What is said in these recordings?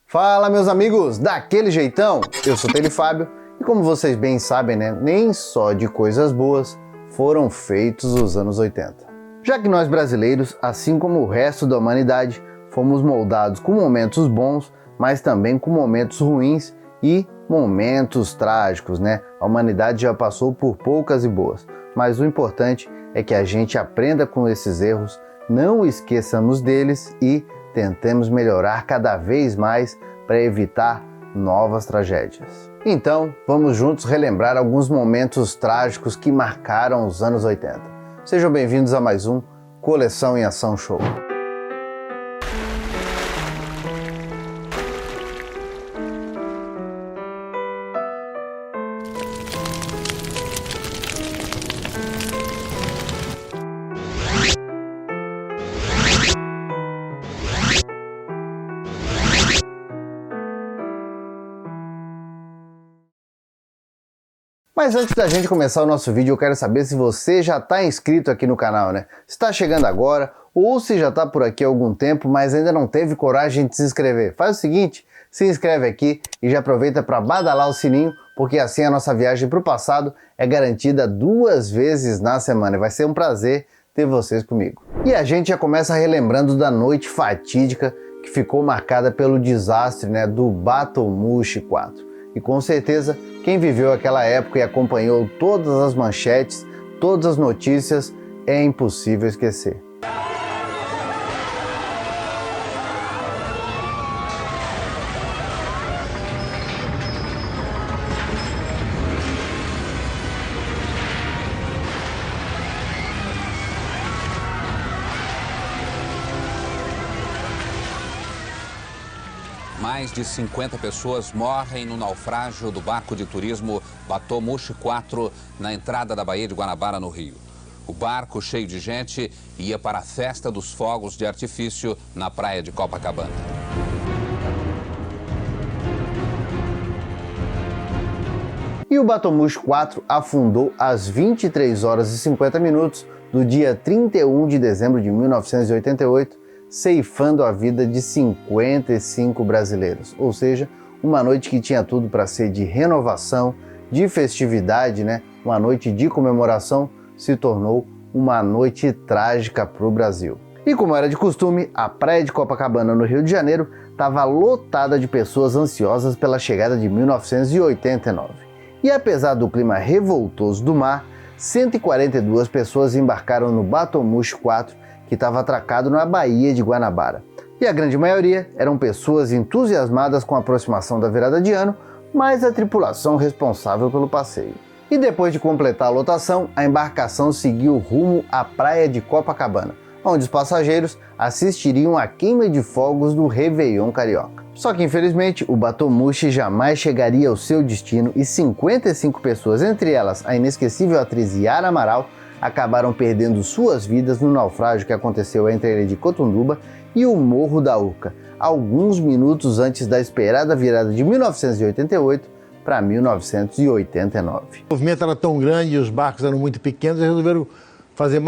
Fala, meus amigos, daquele jeitão? Eu sou Tele Fábio e como vocês bem sabem, nem só de coisas boas foram feitos os anos 80. Já que nós brasileiros, assim como o resto da humanidade, fomos moldados com momentos bons, mas também com momentos ruins e momentos trágicos, A humanidade já passou por poucas e boas, mas o importante é que a gente aprenda com esses erros, não esqueçamos deles e tentemos melhorar cada vez mais para evitar novas tragédias. Então, vamos juntos relembrar alguns momentos trágicos que marcaram os anos 80. Sejam bem-vindos a mais um Coleção em Ação Show. Mas antes da gente começar o nosso vídeo, eu quero saber se você já está inscrito aqui no canal, Se está chegando agora ou se já está por aqui há algum tempo, mas ainda não teve coragem de se inscrever. Faz o seguinte, se inscreve aqui e já aproveita para badalar o sininho, porque assim a nossa viagem para o passado é garantida 2 vezes na semana. Vai ser um prazer ter vocês comigo. E a gente já começa relembrando da noite fatídica que ficou marcada pelo desastre do Batomushi 4. E com certeza, quem viveu aquela época e acompanhou todas as manchetes, todas as notícias, é impossível esquecer. Mais de 50 pessoas morrem no naufrágio do barco de turismo Batomushi 4 na entrada da Baía de Guanabara, no Rio. O barco, cheio de gente, ia para a festa dos fogos de artifício na praia de Copacabana. E o Batomushi 4 afundou às 23 horas e 50 minutos do dia 31 de dezembro de 1988, ceifando a vida de 55 brasileiros, ou seja, uma noite que tinha tudo para ser de renovação, de festividade, Uma noite de comemoração se tornou uma noite trágica para o Brasil. E como era de costume, a praia de Copacabana, no Rio de Janeiro, estava lotada de pessoas ansiosas pela chegada de 1989. E apesar do clima revoltoso do mar, 142 pessoas embarcaram no Batomushi 4, que estava atracado na Baía de Guanabara. E a grande maioria eram pessoas entusiasmadas com a aproximação da virada de ano, mas a tripulação responsável pelo passeio. E depois de completar a lotação, a embarcação seguiu rumo à praia de Copacabana, onde os passageiros assistiriam à queima de fogos do Réveillon Carioca. Só que infelizmente o Batomushi jamais chegaria ao seu destino e 55 pessoas, entre elas a inesquecível atriz Yara Amaral, acabaram perdendo suas vidas no naufrágio que aconteceu entre a ilha de Cotunduba e o Morro da Urca, alguns minutos antes da esperada virada de 1988 para 1989. O movimento era tão grande e os barcos eram muito pequenos, eles resolveram fazer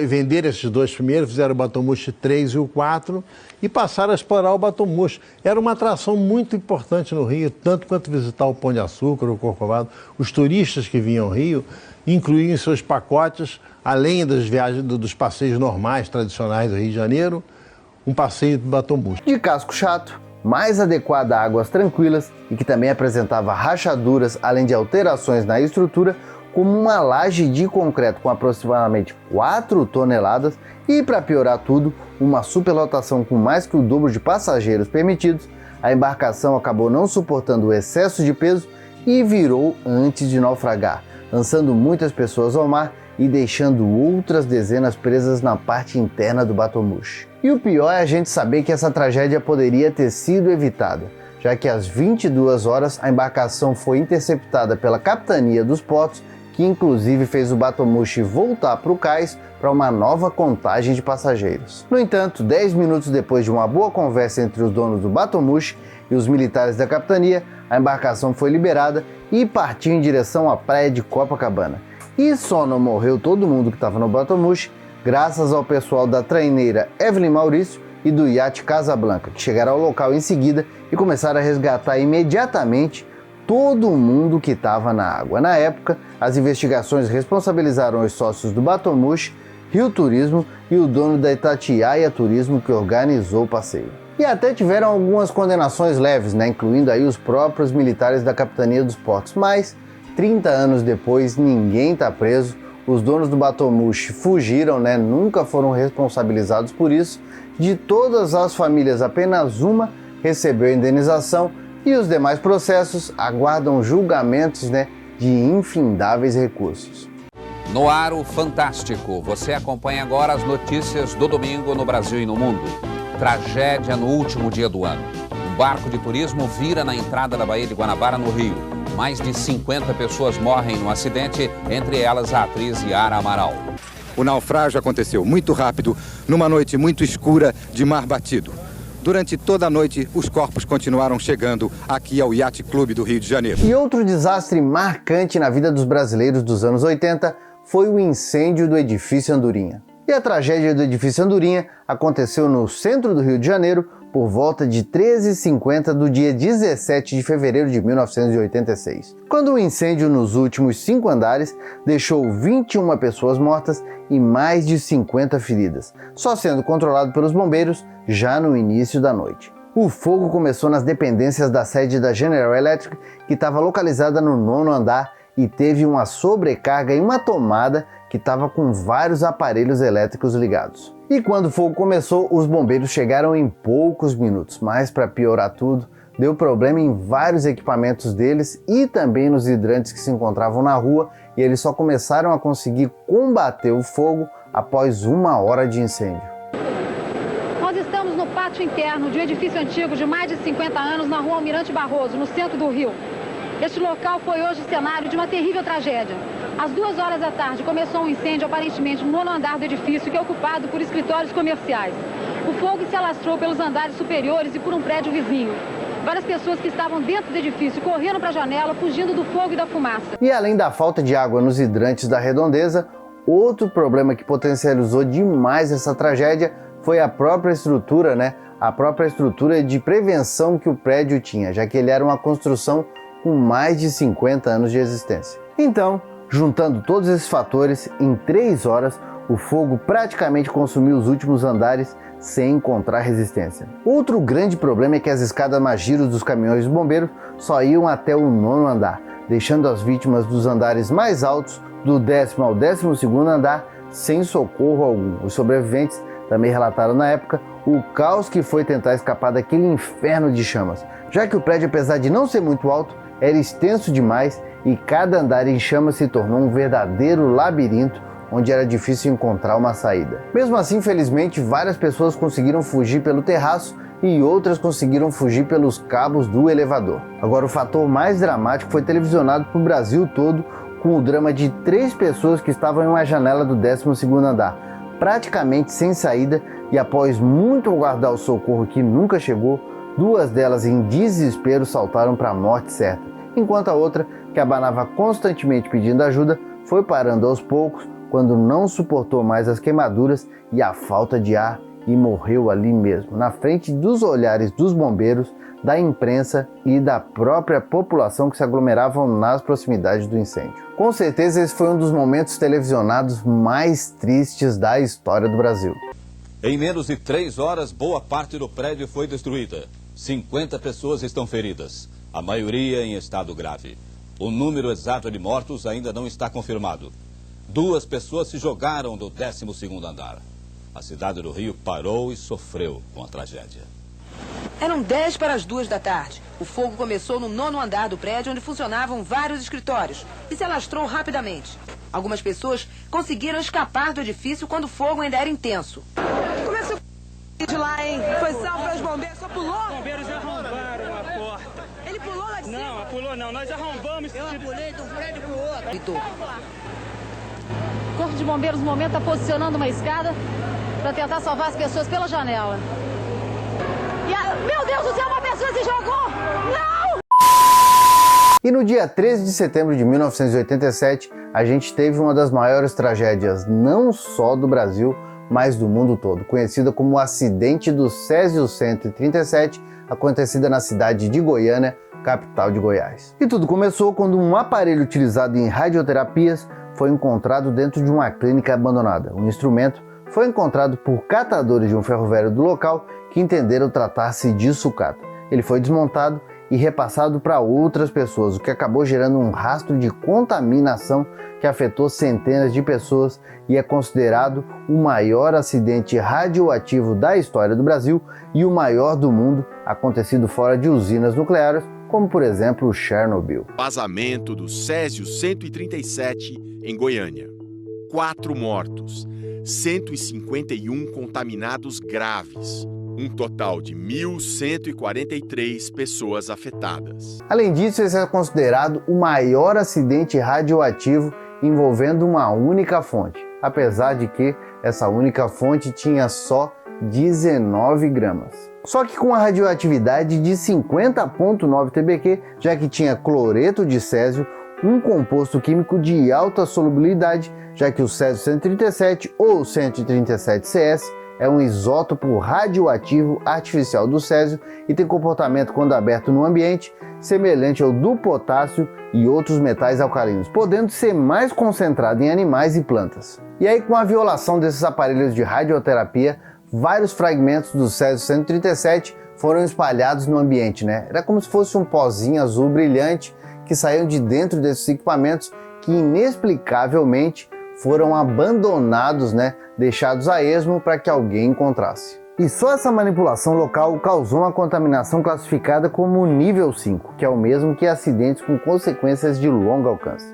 vender esses 2 primeiros, fizeram o Batomushi 3 e o 4 e passaram a explorar o Batomushi. Era uma atração muito importante no Rio, tanto quanto visitar o Pão de Açúcar, o Corcovado. Os turistas que vinham ao Rio incluíam em seus pacotes, além das viagens, dos passeios normais, tradicionais do Rio de Janeiro, um passeio do Batomushi. De casco chato, mais adequado a águas tranquilas e que também apresentava rachaduras, além de alterações na estrutura, como uma laje de concreto com aproximadamente 4 toneladas e, para piorar tudo, uma superlotação com mais que o dobro de passageiros permitidos, a embarcação acabou não suportando o excesso de peso e virou antes de naufragar, lançando muitas pessoas ao mar e deixando outras dezenas presas na parte interna do Batomushi. E o pior é a gente saber que essa tragédia poderia ter sido evitada, já que às 22 horas a embarcação foi interceptada pela Capitania dos Portos, que inclusive fez o Batomushi voltar para o cais para uma nova contagem de passageiros. No entanto, 10 minutos depois de uma boa conversa entre os donos do Batomushi e os militares da capitania, a embarcação foi liberada e partiu em direção à praia de Copacabana. E só não morreu todo mundo que estava no Batomushi graças ao pessoal da traineira Evelyn Maurício, e do iate Casablanca, que chegaram ao local em seguida e começaram a resgatar imediatamente todo mundo que estava na água. Na época, as investigações responsabilizaram os sócios do Batomushi, Rio Turismo e o dono da Itatiaia Turismo, que organizou o passeio. E até tiveram algumas condenações leves, incluindo aí os próprios militares da Capitania dos Portos, mas 30 anos depois ninguém está preso, os donos do Batomushi fugiram, nunca foram responsabilizados por isso. De todas as famílias, apenas uma recebeu indenização e os demais processos aguardam julgamentos de infindáveis recursos. No ar, o Fantástico. Você acompanha agora as notícias do domingo no Brasil e no mundo. Tragédia no último dia do ano. Um barco de turismo vira na entrada da Baía de Guanabara, no Rio. Mais de 50 pessoas morrem no acidente, entre elas a atriz Yara Amaral. O naufrágio aconteceu muito rápido, numa noite muito escura de mar batido. Durante toda a noite, os corpos continuaram chegando aqui ao Yacht Clube do Rio de Janeiro. E outro desastre marcante na vida dos brasileiros dos anos 80 foi o incêndio do edifício Andorinha. E a tragédia do edifício Andorinha aconteceu no centro do Rio de Janeiro por volta de 13h50 do dia 17 de fevereiro de 1986, quando o incêndio nos últimos 5 andares deixou 21 pessoas mortas e mais de 50 feridas, só sendo controlado pelos bombeiros já no início da noite. O fogo começou nas dependências da sede da General Electric, que estava localizada no 9º andar, e teve uma sobrecarga em uma tomada que estava com vários aparelhos elétricos ligados. E quando o fogo começou, os bombeiros chegaram em poucos minutos, mas para piorar tudo, deu problema em vários equipamentos deles e também nos hidrantes que se encontravam na rua, e eles só começaram a conseguir combater o fogo após 1 hora de incêndio. Nós estamos no pátio interno de um edifício antigo de mais de 50 anos na rua Almirante Barroso, no centro do Rio. Este local foi hoje cenário de uma terrível tragédia. Às 2 horas da tarde começou um incêndio aparentemente no 9º andar do edifício, que é ocupado por escritórios comerciais. O fogo se alastrou pelos andares superiores e por um prédio vizinho. Várias pessoas que estavam dentro do edifício correram para a janela, fugindo do fogo e da fumaça. E além da falta de água nos hidrantes da redondeza, outro problema que potencializou demais essa tragédia foi a própria estrutura, A própria estrutura de prevenção que o prédio tinha, já que ele era uma construção com mais de 50 anos de existência. Então, juntando todos esses fatores, em 3 horas, o fogo praticamente consumiu os últimos andares sem encontrar resistência. Outro grande problema é que as escadas Magiro dos caminhões dos bombeiros só iam até o 9º andar, deixando as vítimas dos andares mais altos, do 10º ao 12º andar, sem socorro algum. Os sobreviventes também relataram na época o caos que foi tentar escapar daquele inferno de chamas, já que o prédio, apesar de não ser muito alto, era extenso demais e cada andar em chamas se tornou um verdadeiro labirinto onde era difícil encontrar uma saída. Mesmo assim, felizmente, várias pessoas conseguiram fugir pelo terraço e outras conseguiram fugir pelos cabos do elevador. Agora, o fator mais dramático foi televisionado para o Brasil todo, com o drama de 3 pessoas que estavam em uma janela do 12º andar, praticamente sem saída, e após muito aguardar o socorro que nunca chegou, 2 delas em desespero saltaram para a morte certa, enquanto a outra, que abanava constantemente pedindo ajuda, foi parando aos poucos quando não suportou mais as queimaduras e a falta de ar e morreu ali mesmo, na frente dos olhares dos bombeiros, da imprensa e da própria população que se aglomeravam nas proximidades do incêndio. Com certeza esse foi um dos momentos televisionados mais tristes da história do Brasil. Em menos de 3 horas, boa parte do prédio foi destruída. 50 pessoas estão feridas, a maioria em estado grave. O número exato de mortos ainda não está confirmado. 2 pessoas se jogaram do 12º andar. A cidade do Rio parou e sofreu com a tragédia. Eram 10 para as 2 da tarde. O fogo começou no 9º andar do prédio, onde funcionavam vários escritórios, e se alastrou rapidamente. Algumas pessoas conseguiram escapar do edifício quando o fogo ainda era intenso. Como é que você de lá, hein? Foi salvo pelos bombeiros, só pulou? Os bombeiros arrombaram a porta. Ele pulou lá de cima? Não, pulou não, nós arrombamos. Eu pulei de um prédio pro outro. O Corpo de Bombeiros, no momento, está posicionando uma escada para tentar salvar as pessoas pela janela. Meu Deus do céu, uma pessoa se jogou! Não! E no dia 13 de setembro de 1987, a gente teve uma das maiores tragédias, não só do Brasil, mas do mundo todo, conhecida como o acidente do Césio 137, acontecida na cidade de Goiânia, capital de Goiás. E tudo começou quando um aparelho utilizado em radioterapias foi encontrado dentro de uma clínica abandonada. O instrumento foi encontrado por catadores de um ferro velho do local que entenderam tratar-se de sucata. Ele foi desmontado e repassado para outras pessoas, o que acabou gerando um rastro de contaminação que afetou centenas de pessoas e é considerado o maior acidente radioativo da história do Brasil e o maior do mundo, acontecido fora de usinas nucleares, como por exemplo Chernobyl. Vazamento do Césio 137 em Goiânia. 4 mortos, 151 contaminados graves. Um total de 1.143 pessoas afetadas. Além disso, esse é considerado o maior acidente radioativo envolvendo uma única fonte, apesar de que essa única fonte tinha só 19 gramas. Só que com a radioatividade de 50,9 TBq, já que tinha cloreto de césio, um composto químico de alta solubilidade, já que o Césio 137 ou 137CS é um isótopo radioativo artificial do césio e tem comportamento, quando aberto no ambiente, semelhante ao do potássio e outros metais alcalinos, podendo ser mais concentrado em animais e plantas. E aí, com a violação desses aparelhos de radioterapia, vários fragmentos do Césio 137 foram espalhados no ambiente, né? Era como se fosse um pozinho azul brilhante que saiu de dentro desses equipamentos que inexplicavelmente foram abandonados, né? Deixados a esmo para que alguém encontrasse. E só essa manipulação local causou uma contaminação classificada como nível 5, que é o mesmo que acidentes com consequências de longo alcance.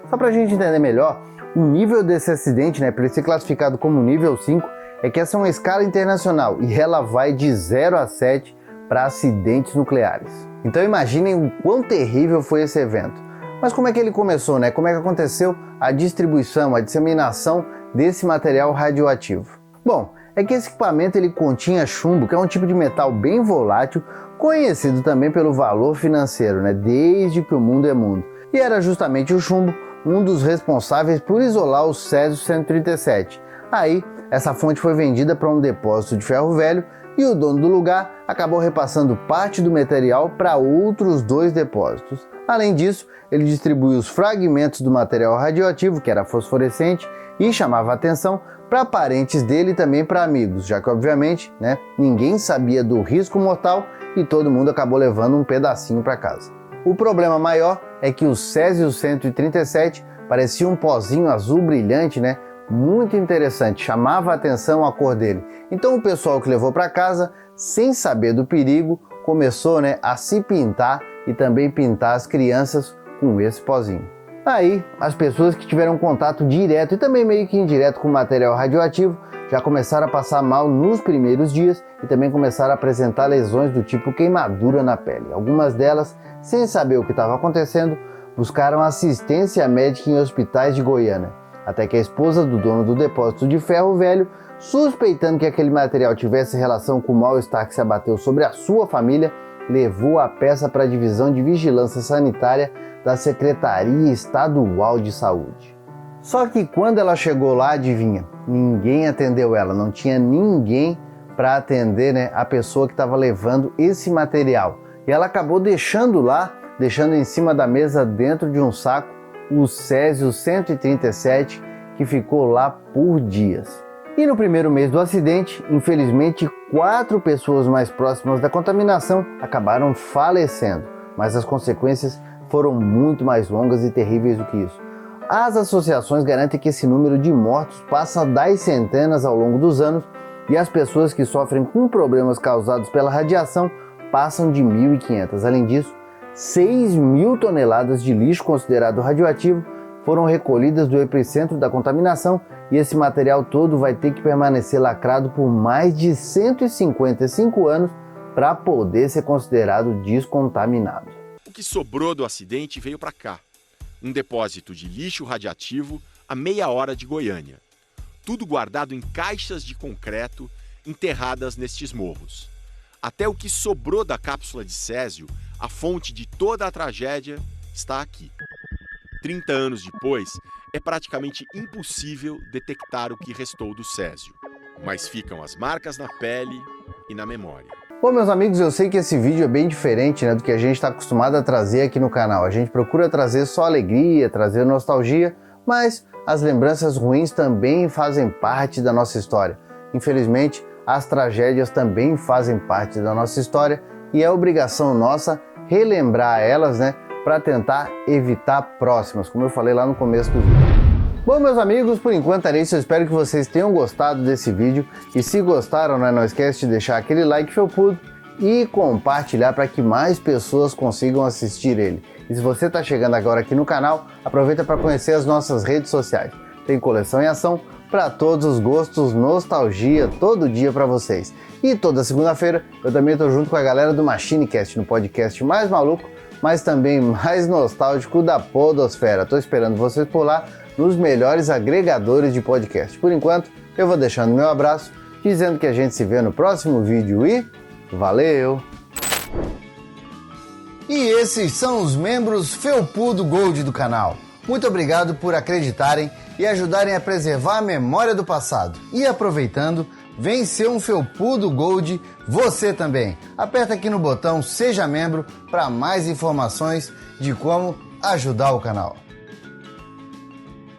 Só para a gente entender melhor, o nível desse acidente, né, para ele ser classificado como nível 5, é que essa é uma escala internacional e ela vai de 0 a 7 para acidentes nucleares. Então imaginem o quão terrível foi esse evento. Mas como é que ele começou, né? Como é que aconteceu a distribuição, a disseminação desse material radioativo? Bom, é que esse equipamento ele continha chumbo, que é um tipo de metal bem volátil, conhecido também pelo valor financeiro, né? Desde que o mundo é mundo. E era justamente o chumbo um dos responsáveis por isolar o Césio 137. Aí, essa fonte foi vendida para um depósito de ferro velho e o dono do lugar acabou repassando parte do material para outros 2 depósitos. Além disso, ele distribuiu os fragmentos do material radioativo, que era fosforescente, e chamava atenção para parentes dele e também para amigos, já que obviamente, né, ninguém sabia do risco mortal e todo mundo acabou levando um pedacinho para casa. O problema maior é que o Césio 137 parecia um pozinho azul brilhante, né? Muito interessante, chamava a atenção a cor dele. Então o pessoal que levou para casa, sem saber do perigo, começou, né, a se pintar e também pintar as crianças com esse pozinho. Aí, as pessoas que tiveram contato direto e também meio que indireto com o material radioativo já começaram a passar mal nos primeiros dias e também começaram a apresentar lesões do tipo queimadura na pele. Algumas delas, sem saber o que estava acontecendo, buscaram assistência médica em hospitais de Goiânia, até que a esposa do dono do depósito de ferro velho, suspeitando que aquele material tivesse relação com o mal-estar que se abateu sobre a sua família, levou a peça para a Divisão de Vigilância Sanitária da Secretaria Estadual de Saúde. Só que quando ela chegou lá, adivinha, ninguém atendeu ela, não tinha ninguém para atender, né, a pessoa que estava levando esse material. E ela acabou deixando em cima da mesa, dentro de um saco, o Césio 137, que ficou lá por dias. E no primeiro mês do acidente, infelizmente, 4 pessoas mais próximas da contaminação acabaram falecendo, mas as consequências foram muito mais longas e terríveis do que isso. As associações garantem que esse número de mortos passa das centenas ao longo dos anos e as pessoas que sofrem com problemas causados pela radiação passam de 1.500. Além disso, 6.000 toneladas de lixo considerado radioativo foram recolhidas do epicentro da contaminação e esse material todo vai ter que permanecer lacrado por mais de 155 anos para poder ser considerado descontaminado. O que sobrou do acidente veio para cá. Um depósito de lixo radioativo a meia hora de Goiânia. Tudo guardado em caixas de concreto enterradas nestes morros. Até o que sobrou da cápsula de césio, a fonte de toda a tragédia, está aqui. 30 anos depois, é praticamente impossível detectar o que restou do césio. mas ficam as marcas na pele e na memória. Bom, meus amigos, eu sei que esse vídeo é bem diferente, né, do que a gente está acostumado a trazer aqui no canal. A gente procura trazer só alegria, trazer nostalgia, mas as lembranças ruins também fazem parte da nossa história. Infelizmente, as tragédias também fazem parte da nossa história e é obrigação nossa relembrar elas, né, para tentar evitar próximas, como eu falei lá no começo do vídeo. Bom, meus amigos, por enquanto era isso. Eu espero que vocês tenham gostado desse vídeo e se gostaram, né, não esquece de deixar aquele like felpudo e compartilhar para que mais pessoas consigam assistir ele. E se você está chegando agora aqui no canal, aproveita para conhecer as nossas redes sociais. Tem coleção em ação para todos os gostos, nostalgia, todo dia para vocês. E toda segunda-feira eu também estou junto com a galera do MachineCast, no podcast mais maluco, mas também mais nostálgico da podosfera. Estou esperando vocês por lá nos melhores agregadores de podcast. Por enquanto, eu vou deixando meu abraço, dizendo que a gente se vê no próximo vídeo e valeu! E esses são os membros Felpudo Gold do canal. Muito obrigado por acreditarem e ajudarem a preservar a memória do passado. E aproveitando, vem ser um Felpudo Gold você também. Aperta aqui no botão Seja Membro para mais informações de como ajudar o canal.